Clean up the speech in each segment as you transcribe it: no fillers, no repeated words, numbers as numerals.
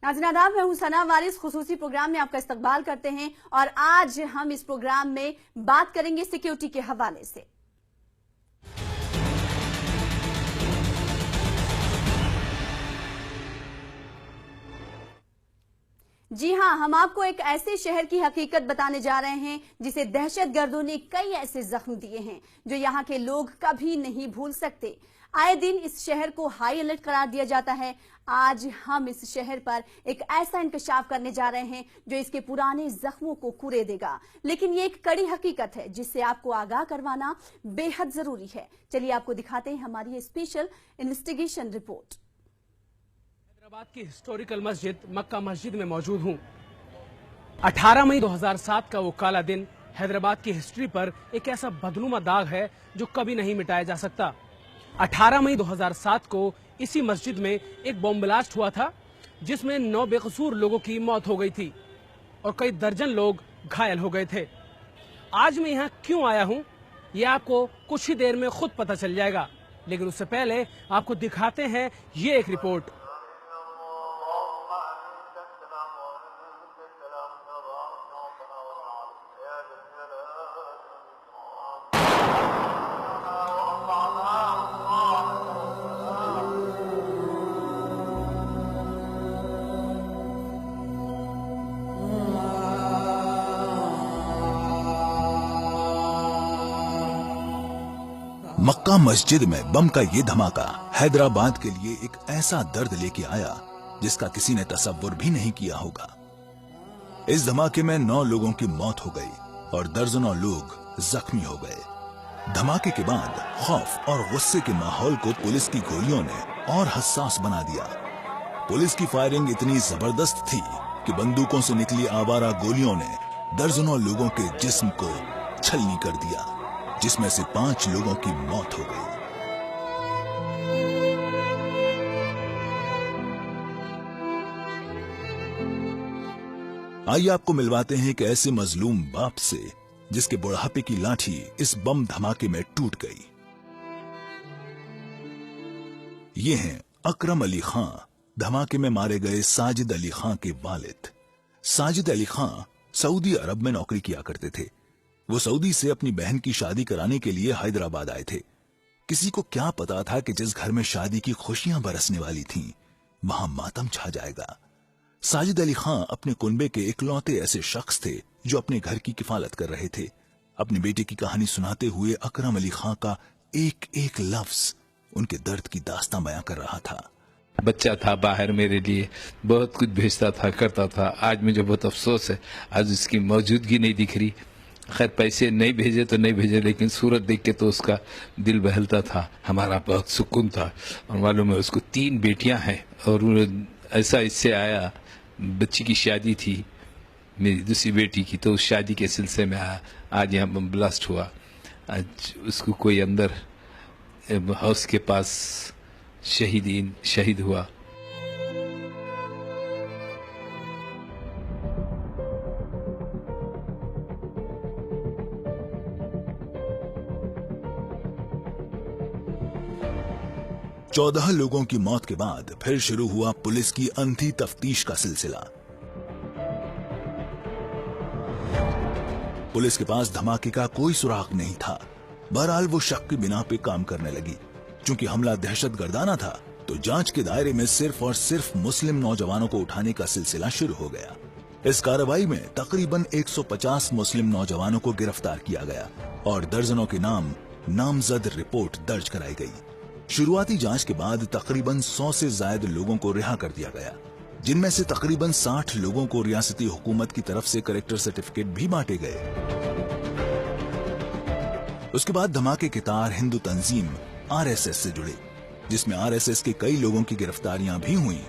नाज़रीन आदाब, मैं हूं सना वारिस। खुसूसी प्रोग्राम में आपका इस्तकबाल करते हैं और आज हम इस प्रोग्राम में बात करेंगे सिक्योरिटी के हवाले से। जी हां, हम आपको एक ऐसे शहर की हकीकत बताने जा रहे हैं जिसे दहशतगर्दों ने कई ऐसे जख्म दिए हैं जो यहां के लोग कभी नहीं भूल सकते। आए दिन इस शहर को हाई अलर्ट करार दिया जाता है। आज हम इस शहर पर एक ऐसा इंकशाफ करने जा रहे हैं जो इसके पुराने जख्मों को कुरे देगा, लेकिन ये एक कड़ी हकीकत है जिससे आपको आगाह करवाना बेहद जरूरी है। चलिए आपको दिखाते हैं हमारी ये स्पेशल इन्वेस्टिगेशन रिपोर्ट। हैदराबाद की हिस्टोरिकल मस्जिद मक्का मस्जिद में मौजूद हूँ। 18 मई 2007 का वो काला दिन हैदराबाद की हिस्ट्री पर एक ऐसा बदनुमा दाग है जो कभी नहीं मिटाया जा सकता। 18 मई 2007 को इसी मस्जिद में एक बॉम्ब ब्लास्ट हुआ था जिसमें 9 बेकसूर लोगों की मौत हो गई थी और कई दर्जन लोग घायल हो गए थे। आज मैं यहाँ क्यों आया हूँ ये आपको कुछ ही देर में खुद पता चल जाएगा, लेकिन उससे पहले आपको दिखाते हैं ये एक रिपोर्ट। मक्का मस्जिद में बम का ये धमाका हैदराबाद के लिए एक ऐसा दर्द लेके आया जिसका किसी ने तसव्वुर भी नहीं किया होगा। इस धमाके में 9 लोगों की मौत हो गई और दर्जनों लोग जख्मी हो गए। धमाके के बाद खौफ और गुस्से के माहौल को पुलिस की गोलियों ने और हसास बना दिया। पुलिस की फायरिंग इतनी जबरदस्त थी कि बंदूकों से निकली आवारा गोलियों ने दर्जनों लोगों के जिस्म को छलनी कर दिया, जिसमें से 5 लोगों की मौत हो गई। आइए आपको मिलवाते हैं एक ऐसे मजलूम बाप से जिसके बुढ़ापे की लाठी इस बम धमाके में टूट गई। ये हैं अकरम अली खां, धमाके में मारे गए साजिद अली खां के वालिद। साजिद अली खां सऊदी अरब में नौकरी किया करते थे। वो सऊदी से अपनी बहन की शादी कराने के लिए हैदराबाद आए थे। किसी को क्या पता था कि जिस घर में शादी की खुशियां बरसने वाली थीं, वहां मातम छा जाएगा। साजिद अली खां अपने कुनबे के इकलौते ऐसे शख्स थे जो अपने घर की किफालत कर रहे थे। अपने बेटे की कहानी सुनाते हुए अकरम अली खां का एक एक लफ्ज उनके दर्द की दास्तां बयां कर रहा था। बच्चा था बाहर, मेरे लिए बहुत कुछ भेजता था, करता था। आज मुझे बहुत अफसोस है, आज उसकी मौजूदगी नहीं दिख रही। खैर पैसे नहीं भेजे तो नहीं भेजे, लेकिन सूरत देख के तो उसका दिल बहलता था। हमारा बहुत सुकून था। और मालूम है उसको 3 बेटियां हैं और ऐसा इससे आया, बच्ची की शादी थी मेरी दूसरी बेटी की, तो उस शादी के सिलसिले में आया। आज यहाँ बम ब्लास्ट हुआ। आज उसको कोई अंदर हाउस के पास शहीद हुआ। चौदह लोगों की मौत के बाद फिर शुरू हुआ पुलिस की अंधी तफ्तीश का सिलसिला। पुलिस के पास धमाके का कोई सुराग नहीं था। बहरहाल वो शक की बिना पे काम करने लगी। चूंकि हमला दहशतगर्दाना था तो जांच के दायरे में सिर्फ और सिर्फ मुस्लिम नौजवानों को उठाने का सिलसिला शुरू हो गया। इस कार्रवाई में तकरीबन 150 मुस्लिम नौजवानों को गिरफ्तार किया गया और दर्जनों के नाम नामजद रिपोर्ट दर्ज कराई गई। शुरुआती जांच के बाद तकरीबन 100 से ज्यादा लोगों को रिहा कर दिया गया, जिनमें से तकरीबन 60 लोगों को रियासती हुकूमत की तरफ से करेक्टर सर्टिफिकेट भी बांटे गए। उसके बाद धमाके के तार हिंदू तंजीम आरएसएस से जुड़े, जिसमें आरएसएस के कई लोगों की गिरफ्तारियां भी हुई।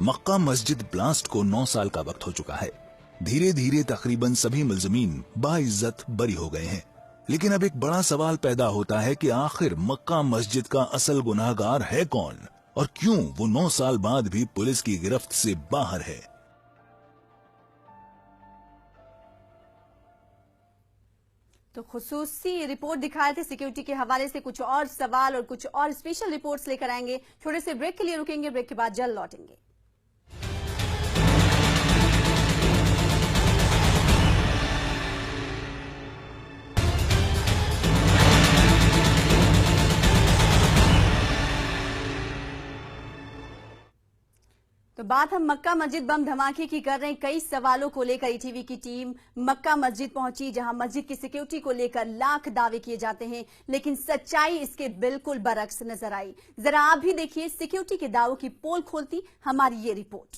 मक्का मस्जिद ब्लास्ट को 9 साल का वक्त हो चुका है। धीरे धीरे तकरीबन सभी मुल्ज़मीन बाइज्जत बरी हो गए हैं, लेकिन अब एक बड़ा सवाल पैदा होता है कि आखिर मक्का मस्जिद का असल गुनाहगार है कौन और क्यों वो 9 साल बाद भी पुलिस की गिरफ्त से बाहर है। तो खुसूसी रिपोर्ट दिखाए थे सिक्योरिटी के हवाले से। कुछ और सवाल और कुछ और स्पेशल रिपोर्ट्स लेकर आएंगे। छोटे से ब्रेक के लिए रुकेंगे, ब्रेक के बाद जल्द लौटेंगे। तो बात हम मक्का मस्जिद बम धमाके की कर रहे हैं। कई सवालों को लेकर ईटीवी की टीम मक्का मस्जिद पहुंची, जहां मस्जिद की सिक्योरिटी को लेकर लाख दावे किए जाते हैं, लेकिन सच्चाई इसके बिल्कुल बरक्स नजर आई। जरा आप भी देखिए सिक्योरिटी के दावों की पोल खोलती हमारी ये रिपोर्ट।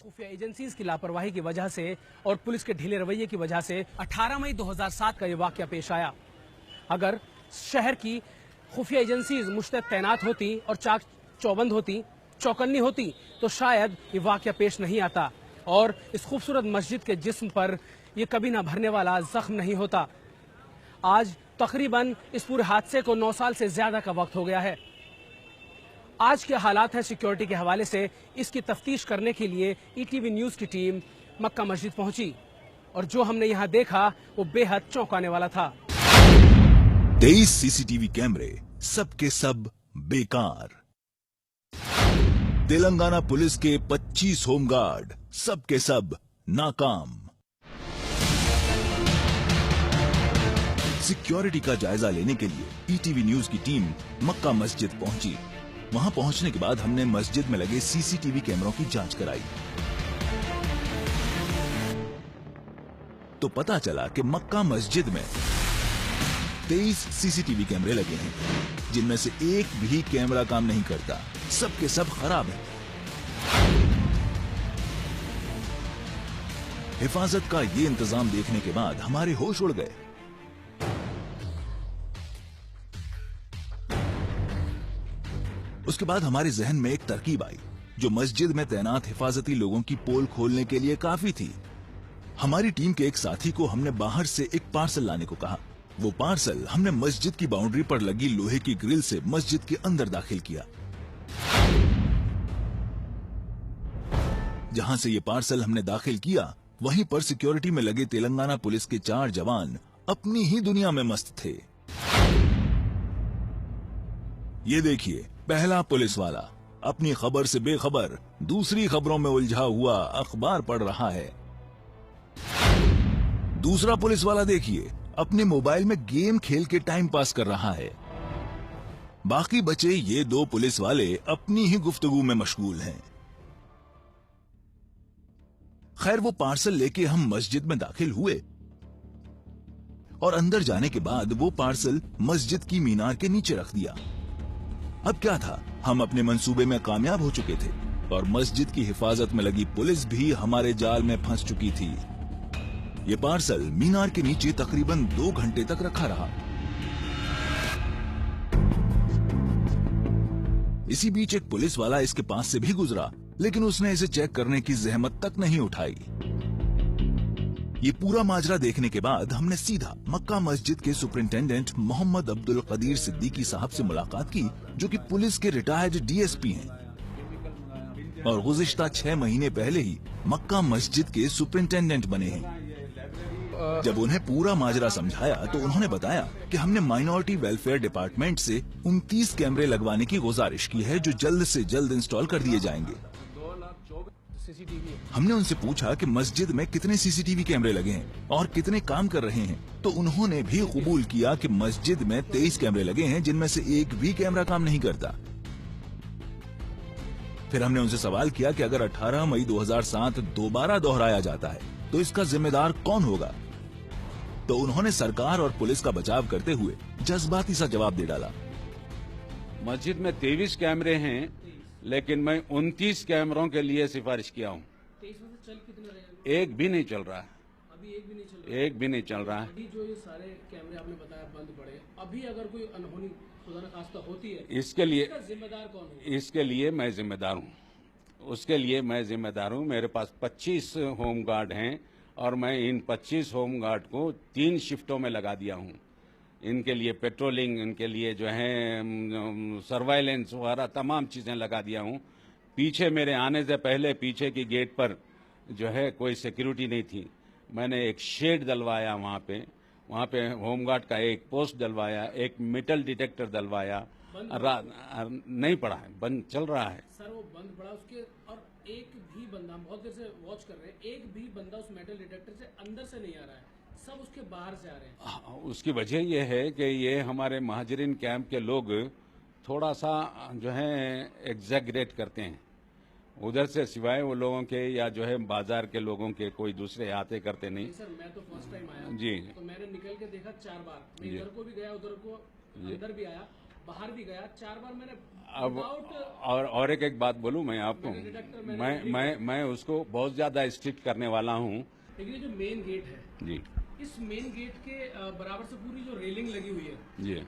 खुफिया एजेंसीज की लापरवाही की वजह से और पुलिस के ढीले रवैये की वजह से 18 मई 2007 का ये वाकया पेश आया। अगर शहर की खुफिया एजेंसीज मुश्तैद तैनात होती और चाक चौबंद होती, चौकन्नी होती, तो शायद ये वाकया पेश नहीं आता और इस खूबसूरत मस्जिद के जिस्म पर ये कभी ना भरने वाला जख्म नहीं होता। आज तकरीबन इस पूरे हादसे को 9 साल से ज्यादा का वक्त हो गया है। आज के हालात हैं सिक्योरिटी के हवाले से, इसकी तफ्तीश करने के लिए ईटीवी न्यूज की टीम मक्का मस्जिद पहुंची और जो हमने यहाँ देखा वो बेहद चौंकाने वाला था। 23 सीसीटीवी कैमरे, सबके सब बेकार। तेलंगाना पुलिस के 25 होमगार्ड, सबके सब नाकाम। सिक्योरिटी का जायजा लेने के लिए ईटीवी न्यूज की टीम मक्का मस्जिद पहुंची। वहां पहुंचने के बाद हमने मस्जिद में लगे सीसीटीवी कैमरों की जांच कराई, तो पता चला कि मक्का मस्जिद में 23 सीसीटीवी कैमरे लगे हैं, जिनमें से एक भी कैमरा काम नहीं करता, सबके सब खराब है। हिफाजत का ये इंतजाम देखने के बाद हमारे होश उड़ गए। उसके बाद हमारे जहन में एक तरकीब आई, जो मस्जिद में तैनात हिफाजती लोगों की पोल खोलने के लिए काफी थी। हमारी टीम के एक साथी को हमने बाहर से एक पार्सल लाने को कहा। वो पार्सल हमने मस्जिद की बाउंड्री पर लगी लोहे की ग्रिल से मस्जिद के अंदर दाखिल किया। जहां से ये पार्सल हमने दाखिल किया, वहीं पर सिक्योरिटी में लगे तेलंगाना पुलिस के 4 जवान अपनी ही दुनिया में मस्त थे। ये देखिए, पहला पुलिस वाला अपनी खबर से बेखबर दूसरी खबरों में उलझा हुआ अखबार पढ़ रहा है। दूसरा पुलिस वाला देखिए, अपने मोबाइल में गेम खेल के टाइम पास कर रहा है। बाकी बचे ये 2 पुलिस वाले अपनी ही गुफ्तगू में मशगूल हैं। खैर, वो पार्सल लेके हम मस्जिद में दाखिल हुए और अंदर जाने के बाद वो पार्सल मस्जिद की मीनार के नीचे रख दिया। अब क्या था, हम अपने मंसूबे में कामयाब हो चुके थे और मस्जिद की हिफाजत में लगी पुलिस भी हमारे जाल में फंस चुकी थी। ये पार्सल मीनार के नीचे तकरीबन 2 घंटे तक रखा रहा। इसी बीच एक पुलिस वाला इसके पास से भी गुजरा, लेकिन उसने इसे चेक करने की जहमत तक नहीं उठाई। ये पूरा माजरा देखने के बाद हमने सीधा मक्का मस्जिद के सुपरिंटेंडेंट मोहम्मद अब्दुल कदीर सिद्दीकी साहब से मुलाकात की, जो कि पुलिस के रिटायर्ड डीएसपी हैं और गुज़िश्ता 6 महीने पहले ही मक्का मस्जिद के सुपरिंटेंडेंट बने हैं। जब उन्हें पूरा माजरा समझाया तो उन्होंने बताया कि हमने माइनॉरिटी वेलफेयर डिपार्टमेंट से 29 कैमरे लगवाने की गुजारिश की है, जो जल्द से जल्द इंस्टॉल कर दिए जाएंगे। हमने उनसे पूछा कि मस्जिद में कितने सीसीटीवी कैमरे लगे हैं और कितने काम कर रहे हैं, तो उन्होंने भी कबूल किया कि मस्जिद में 23 कैमरे लगे हैं, जिनमें से एक भी कैमरा काम नहीं करता। फिर हमने उनसे सवाल किया कि अगर 18 मई 2007 दोबारा दोहराया जाता है तो इसका जिम्मेदार कौन होगा, तो उन्होंने सरकार और पुलिस का बचाव करते हुए जज्बाती सा जवाब दे डाला। मस्जिद में 23 कैमरे हैं, लेकिन मैं 29 कैमरों के लिए सिफारिश किया हूँ। एक भी नहीं चल रहा है, अभी एक भी नहीं चल एक भी नहीं चल रहा है। अभी जो ये सारे कैमरे आपने बताया बंद पड़े, अभी अगर कोई अनहोनी खुदा न खास्ता होती है, इसके लिए जिम्मेदार कौन है? इसके लिए मैं जिम्मेदार हूँ, उसके लिए मैं जिम्मेदार हूँ। मेरे पास 25 होमगार्ड हैं और मैं इन 25 होमगार्ड को 3 शिफ्टों में लगा दिया हूँ। इनके लिए पेट्रोलिंग, इनके लिए जो है सर्वाइलेंस वगैरह तमाम चीज़ें लगा दिया हूँ। पीछे मेरे आने से पहले पीछे की गेट पर जो है कोई सिक्योरिटी नहीं थी, मैंने एक शेड डलवाया वहाँ पे वहाँ पे होमगार्ड का एक पोस्ट डलवाया, एक मेटल डिटेक्टर डलवाया, नहीं पड़ा है, बंद चल रहा है। सर वो बंद पड़ा उसके, और एक भी बंदा, हम बहुत देर से वॉच कर रहे हैं, एक भी बंदा उस मेटल डिटेक्टर से अंदर से नहीं आ रहा है, सब उसके बाहर से आ रहे हैं। उसकी वजह यह है कि ये हमारे महाजरीन कैंप के लोग थोड़ा सा जो है एग्जैगरेट करते हैं। उधर से सिवाय वो लोगों के या जो है बाजार के लोगों के कोई दूसरे आते करते नहीं। सर मैं तो फर्स्ट टाइम आया जी, तो मैंने निकल के देखा 4 बार, मैं इधर को भी गया, उधर को अंदर भी आया, बाहर भी गया, 4 बार मैंने अब और एक बात बोलूं मैं आपको, मैं उसको बहुत ज्यादा स्ट्रिक्ट करने वाला हूं। लेकिन ये जो मेन गेट है जी, इस मेन गेट के बराबर से पूरी जो रेलिंग लगी हुई है जी,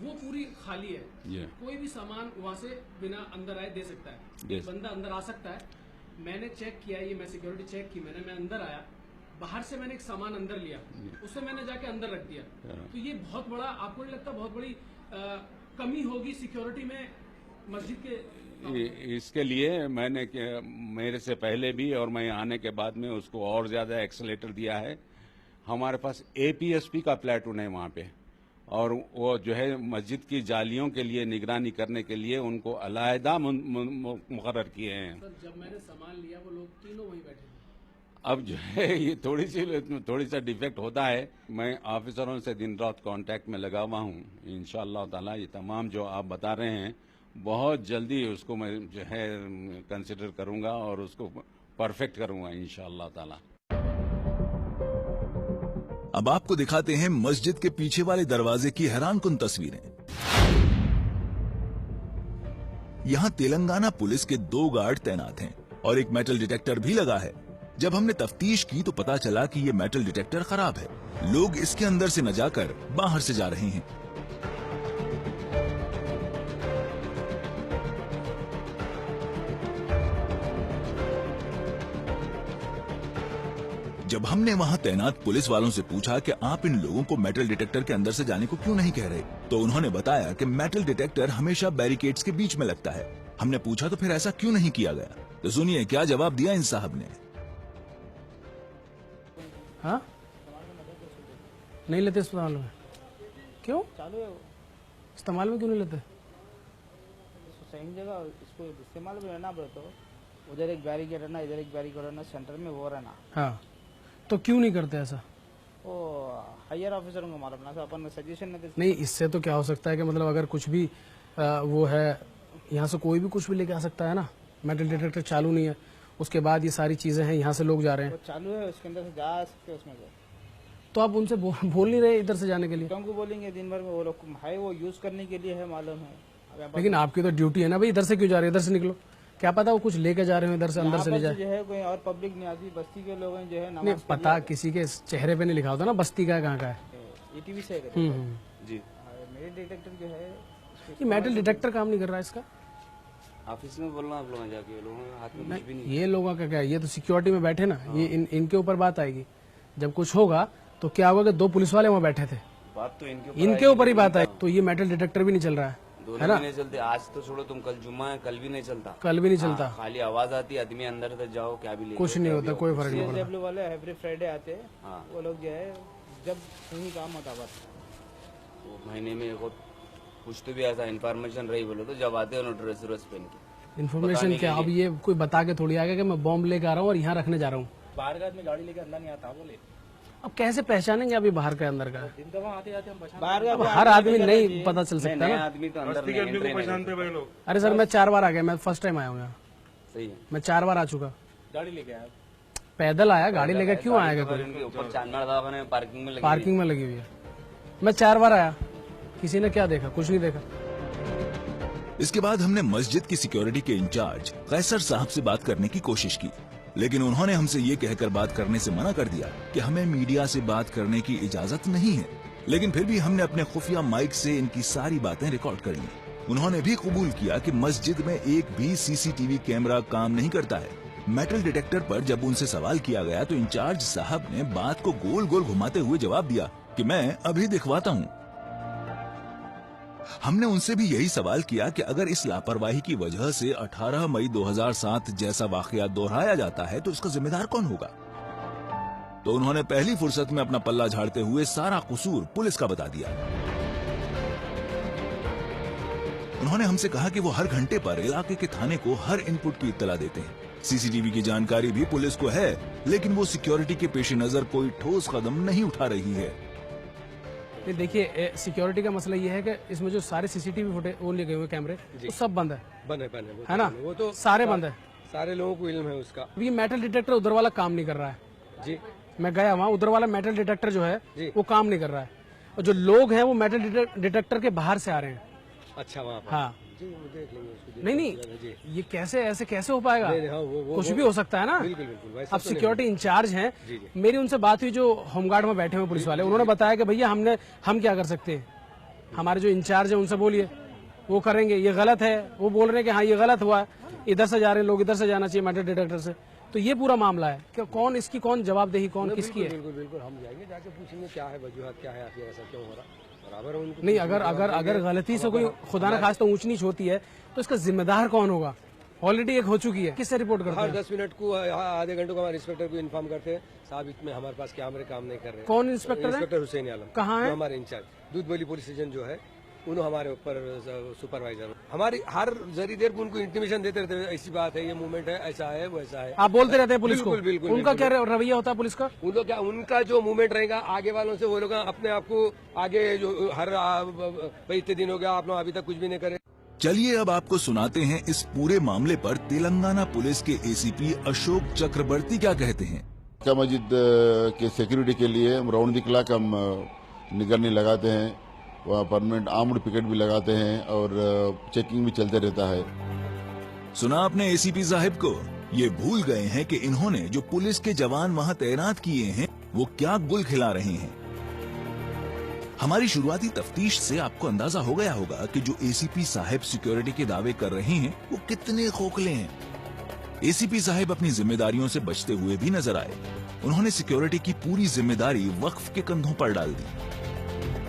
वो पूरी खाली है, जी, कोई भी सामान वहाँ से बिना अंदर आए दे सकता है, Yes. बंदा अंदर आ सकता है। मैंने चेक किया, ये मैं सिक्योरिटी चेक की, मैं अंदर आया, बाहर से मैंने एक सामान अंदर लिया, उससे मैंने जाके अंदर रख दिया। तो ये बहुत बड़ा, आपको नहीं लगता बहुत बड़ी कमी होगी सिक्योरिटी में मस्जिद के? इसके लिए मैंने मेरे से पहले भी और मैं आने के बाद में उसको और ज्यादा एक्सेलेटर दिया है। हमारे पास APSP का प्लेटून है वहाँ पे, और वो जो है मस्जिद की जालियों के लिए निगरानी करने के लिए उनको अलहदा मुकर्रर किए हैं। सर जब मैंने सामान लिया वो लोग तीनों वहीं बैठे थे। अब जो है ये थोड़ी सा डिफेक्ट होता है। मैं ऑफिसरों से दिन रात कांटेक्ट में लगा हुआ हूँ। इंशाअल्लाह ताला ये तमाम जो आप बता रहे हैं बहुत जल्दी उसको मैं जो है कंसिडर करूंगा और उसको परफेक्ट करूंगा इंशाअल्लाह ताला। अब आपको दिखाते हैं मस्जिद के पीछे वाले दरवाजे की हैरानकुन तस्वीरें। यहां तेलंगाना पुलिस के 2 गार्ड तैनात हैं और एक मेटल डिटेक्टर भी लगा है। जब हमने तफ्तीश की तो पता चला कि ये मेटल डिटेक्टर खराब है। लोग इसके अंदर से न जाकर बाहर से जा रहे हैं। जब हमने वहां तैनात पुलिस वालों से पूछा कि आप इन लोगों को मेटल डिटेक्टर के अंदर से जाने को क्यों नहीं कह रहे, तो उन्होंने बताया कि मेटल डिटेक्टर हमेशा बैरिकेड्स के बीच में लगता है। हमने पूछा तो फिर ऐसा क्यों नहीं किया गया, तो सुनिए क्या जवाब दिया इन साहब ने। हाँ नहीं लेते इस्तेमाल में, क्यों चालू है वो इस्तेमाल में क्यों नहीं लेते? सही जगह इसको इस्तेमाल भी रहना पड़े तो उधर एक बैरिकेड रहना, इधर एक बैरिकेड रहना, सेंटर में वो रहना। हाँ तो क्यों नहीं करते ऐसा? वो हायर ऑफिसरों को मालूम ना, अपन सजेशन नहीं, इससे तो क्या हो सकता है कि मतलब अगर कुछ भी वो है, यहाँ से कोई भी कुछ भी लेके आ सकता है ना। मेटल डिटेक्टर चालू नहीं है, उसके बाद ये सारी चीजें हैं, यहाँ से लोग जा रहे हैं। वो चालू है, उसके अंदर से जा सकते उसमें से। तो आप उनसे बोल नहीं रहे इधर से जाने के लिए? क्यों को बोलेंगे, दिन भर में वो लोग है, वो यूज करने के लिए है, मालूम है। लेकिन आपकी तो ड्यूटी है ना भाई, इधर से क्यों जा रहे हैं, इधर से निकलो। क्या पता वो कुछ लेके जा रहे हो इधर से, अंदर से ले जाए। जो है कोई और पब्लिक नहीं आती, बस्ती के लोग हैं जो है नहीं नमाज पता, किसी के चेहरे पे नहीं लिखा होता ना बस्ती का है कहाँ का है। ETV से जी, मेरे डिटेक्टर जो है ये मेटल डिटेक्टर काम नहीं कर रहा है इसका। ऑफिस में बोलना आप लोग जाके, लोगों के हाथ में कुछ भी नहीं। ये लोगों का क्या है, ये तो सिक्योरिटी में बैठे ना, ये इनके ऊपर बात आएगी। जब कुछ होगा तो क्या होगा कि 2 पुलिस वाले वहाँ बैठे थे, बात तो इनके ऊपर ही बात आई। तो ये मेटल डिटेक्टर भी नहीं चल रहा है, दोनों भी नहीं चलते। आज तो छोड़ो तुम, कल जुम्मा है, कल भी नहीं चलता। कल भी नहीं चलता। खाली आवाज आती है, आदमी अंदर तक जाओ क्या भी ले, कुछ नहीं होता, कोई फर्क नहीं पड़ता। CSW वाले एवरी फ्राइडे आते हैं, हाँ। वो लोग जो है जब कहीं काम होता बस तो महीने में कुछ तो भी ऐसा इन्फॉर्मेशन रही बोलो तो जब आते हो ड्रेस पहन के। इन्फॉर्मेशन क्या, अब ये कोई बता के थोड़ी आ गया कि मैं बॉम्ब लेके आ रहा हूँ और यहाँ रखने जा रहा हूँ। बाहर का आदमी गाड़ी लेके अंदर नहीं आता बोले। अब कैसे पहचानेंगे अभी बाहर का अंदर का? दिन तो वहाँ आते जाते हम बाहर का अब हर आदमी नहीं पता चल सकता नया ना। आदमी तो अंदर नहीं एंट्री। अरे सर मैं 4 बार आ गया, मैं फर्स्ट टाइम आया हूँ यहाँ, सही है। मैं 4 बार आ चुका। गाड़ी लेके आया, पैदल आया, गाड़ी लेकर क्यों आएगा कोई? उनके ऊपर चांदमार दवाखाने में पार्किंग में लगी पार्किंग में लगी हुई है। मैं 4 बार आया, किसी ने क्या देखा? कुछ नहीं देखा। इसके बाद हमने मस्जिद की सिक्योरिटी के इंचार्ज कैसर साहब से बात करने की कोशिश की, लेकिन उन्होंने हमसे ये कहकर बात करने से मना कर दिया कि हमें मीडिया से बात करने की इजाजत नहीं है। लेकिन फिर भी हमने अपने खुफिया माइक से इनकी सारी बातें रिकॉर्ड कर ली। उन्होंने भी कबूल किया कि मस्जिद में एक भी CCTV कैमरा काम नहीं करता है। मेटल डिटेक्टर पर जब उनसे सवाल किया गया तो इंचार्ज साहब ने बात को गोल गोल घुमाते हुए जवाब दिया कि मैं अभी दिखवाता हूँ। हमने उनसे भी यही सवाल किया कि अगर इस लापरवाही की वजह से 18 मई 2007 जैसा वाकया दोहराया जाता है तो इसका जिम्मेदार कौन होगा। तो उन्होंने पहली फुर्सत में अपना पल्ला झाड़ते हुए सारा कसूर पुलिस का बता दिया। उन्होंने हमसे कहा कि वो हर घंटे पर इलाके के थाने को हर इनपुट की इत्तला देते हैं। सीसीटीवी की जानकारी भी पुलिस को है, लेकिन वो सिक्योरिटी के पेश नजर कोई ठोस कदम नहीं उठा रही है। देखिए, सिक्योरिटी का मसला ये है कि इसमें जो सारे सीसीटीवी फुटेज वो लगे हुए कैमरे वो सब बंद है ना? वो तो सारे बंद है, सारे लोगों को इल्म है उसका। ये मेटल डिटेक्टर उधर वाला काम नहीं कर रहा है जी। मैं गया वहाँ, उधर वाला मेटल डिटेक्टर जो है वो काम नहीं कर रहा है, और जो लोग हैं वो मेटल डिटेक्टर के बाहर से आ रहे हैं। अच्छा, वहाँ पर हाँ जी, वो देख लेंगे उसको। नहीं, ये कैसे हो पाएगा? हाँ, वो कुछ भी हो सकता है ना। बिल्कुल। अब सिक्योरिटी इंचार्ज हैं, मेरी उनसे बात हुई जो होमगार्ड में बैठे हुए पुलिस वाले, उन्होंने बताया कि भैया हम क्या कर सकते हैं, हमारे जो इंचार्ज है उनसे बोलिए, वो करेंगे। ये गलत है, वो बोल रहे हैं कि हाँ ये गलत हुआ है, इधर से जा रहे हैं लोग, इधर से जाना चाहिए मेटल डिटेक्टर से। तो ये पूरा मामला है कि कौन जवाबदेही किसकी है। बिल्कुल हम जाएंगे, जाके पूछेंगे क्या है वजूहत, क्या है आखिर ऐसा क्यों हो रहा। बराबर उनको नहीं, अगर गलती से कोई खुदा न खास्ता ऊंच नीच होती है तो इसका जिम्मेदार कौन होगा? ऑलरेडी एक हो चुकी है, किससे रिपोर्ट करते हैं? हर 10 मिनट को, आधे घंटे को हमारे इंस्पेक्टर को इन्फॉर्म करते हैं, साहब इसमें हमारे पास कैमरे काम नहीं कर रहे। कौन इंस्पेक्टर है? इंस्पेक्टर हुसैन आलम। कहाँ है? हमारे इंचार्ज दूधबली पुलिस स्टेशन जो है, उन्होंने हमारे ऊपर सुपरवाइजर, हमारी हर जरी देर को उनको इंटीमेशन देते रहते हैं, ऐसी बात है, ये मूवमेंट है, ऐसा है वैसा है। आप बोलते रहते हैं पुलिस को? बिल्कुल। उनका क्या रवैया होता है पुलिस का? उनका जो मूवमेंट रहेगा आगे वालों से, वो लोग अपने आप को आगे, जो हर भाई इतने दिन हो गया आप लोग अभी तक कुछ भी नहीं करे। चलिए अब आपको सुनाते हैं इस पूरे मामले पर तेलंगाना पुलिस के एसीपी अशोक चक्रवर्ती क्या कहते हैं। मक्का मस्जिद के सिक्योरिटी के लिए राउंड द क्लॉक हम निगरानी लगाते हैं, वहाँ परमानेंट आर्म्ड पिकेट भी लगाते हैं और चेकिंग भी चलते रहता है। सुना आपने एसीपी साहिब को? ये भूल गए हैं कि इन्होंने जो पुलिस के जवान वहाँ तैनात किए हैं वो क्या गुल खिला रहे हैं। हमारी शुरुआती तफ्तीश से आपको अंदाजा हो गया होगा कि जो एसीपी साहिब सिक्योरिटी के दावे कर रहे हैं वो कितने खोखले हैं। एसीपी साहिब अपनी जिम्मेदारियों से बचते हुए भी नजर आए। उन्होंने सिक्योरिटी की पूरी जिम्मेदारी वक्फ के कंधों पर डाल दी।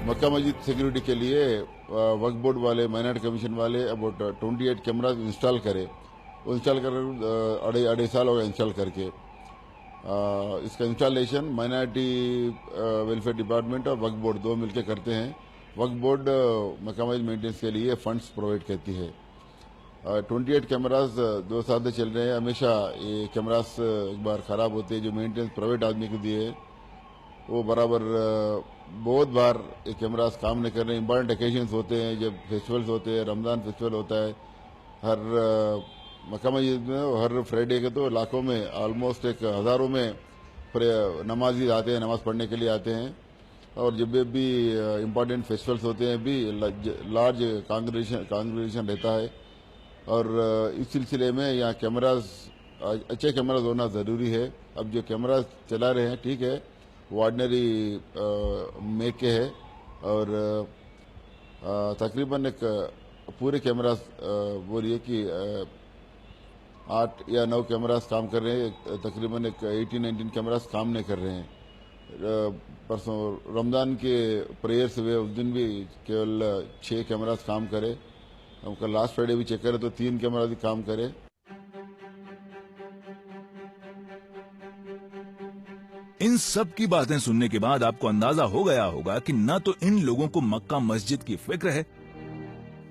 मक्का मस्जिद सिक्योरिटी के लिए वक्फ बोर्ड वाले, माइनॉरिटी कमीशन वाले अबाउट 28 कैमराज इंस्टॉल कर अढ़ाई साल हो गया इंस्टॉल करके। इसका इंस्टॉलेशन माइनॉरिटी वेलफेयर डिपार्टमेंट और वक्फ बोर्ड दो मिलकर करते हैं। वक्फ बोर्ड मक्का मस्जिद मेंटेनेंस के लिए फंड्स प्रोवाइड करती है। 28 कैमराज 2 साल से चल रहे हैं। हमेशा ये कैमराज एक बार ख़राब होते हैं, जो मेंटेनेंस प्राइवेट आदमी को दिए वो बराबर बहुत बार ये कैमराज काम नहीं कर रहे। इम्पॉर्टेंट ओकेजन्स होते हैं, जब फेस्टिवल्स होते हैं, रमज़ान फेस्टिवल होता है, हर मक्का मस्जिद में हर फ्राइडे के तो लाखों में, ऑलमोस्ट एक हज़ारों में नमाजी आते हैं, नमाज पढ़ने के लिए आते हैं। और जब भी इम्पॉर्टेंट फेस्टिवल्स होते हैं भी लार्ज कांग्रेगेशन रहता है। और इस सिलसिले में यहाँ कैमराज, अच्छे कैमराज होना ज़रूरी है। अब जो कैमराज चला रहे हैं ठीक है, वो ऑर्डिनरी मेक के है और तकरीबन एक पूरे कैमराज बोलिए कि 8 या 9 कैमराज काम कर रहे हैं। तकरीबन एक 18-19 कैमराज काम नहीं कर रहे हैं। परसों रमज़ान के प्रेयर्स हुए, उस दिन भी केवल 6 कैमराज काम करे। हम कल लास्ट फ्राइडे भी चेक करें तो 3 कैमराज ही काम करे। इन सब की बातें सुनने के बाद आपको अंदाजा हो गया होगा कि न तो इन लोगों को मक्का मस्जिद की फिक्र है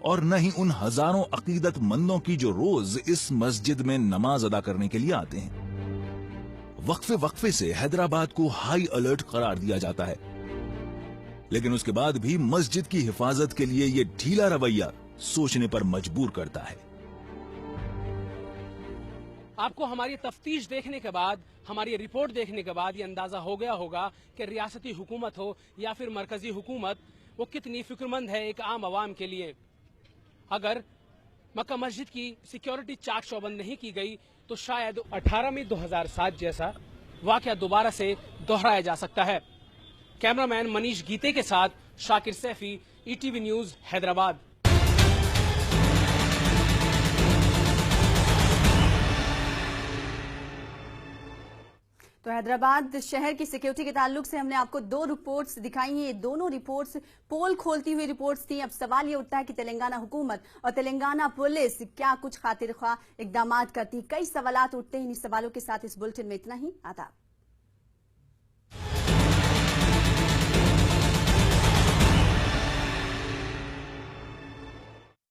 और न ही उन हजारों अकीदतमंदों की जो रोज इस मस्जिद में नमाज अदा करने के लिए आते हैं। वक्फे से हैदराबाद को हाई अलर्ट करार दिया जाता है, लेकिन उसके बाद भी मस्जिद की हिफाजत के लिए ये ढीला रवैया सोचने पर मजबूर करता है। आपको हमारी तफ्तीश देखने के बाद, हमारी रिपोर्ट देखने के बाद ये अंदाजा हो गया होगा कि रियासती हुकूमत हो या फिर मरकजी हुकूमत, वो कितनी फिक्रमंद है एक आम आवाम के लिए। अगर मक्का मस्जिद की सिक्योरिटी चाक चौबंद नहीं की गई तो शायद 18 मई 2007 जैसा वाकया दोबारा से दोहराया जा सकता है। कैमरामैन मनीष गीते के साथ शाकिर सैफी, ईटीवी न्यूज, हैदराबाद। तो हैदराबाद शहर की सिक्योरिटी के ताल्लुक से हमने आपको 2 रिपोर्ट्स दिखाई हैं। ये दोनों रिपोर्ट्स पोल खोलती हुई रिपोर्ट्स थी। अब सवाल ये उठता है कि तेलंगाना हुकूमत और तेलंगाना पुलिस क्या कुछ खातिर ख्वाह इकदाम करती। कई सवालात उठते हैं। इन सवालों के साथ इस बुलेटिन में इतना ही। आदाब।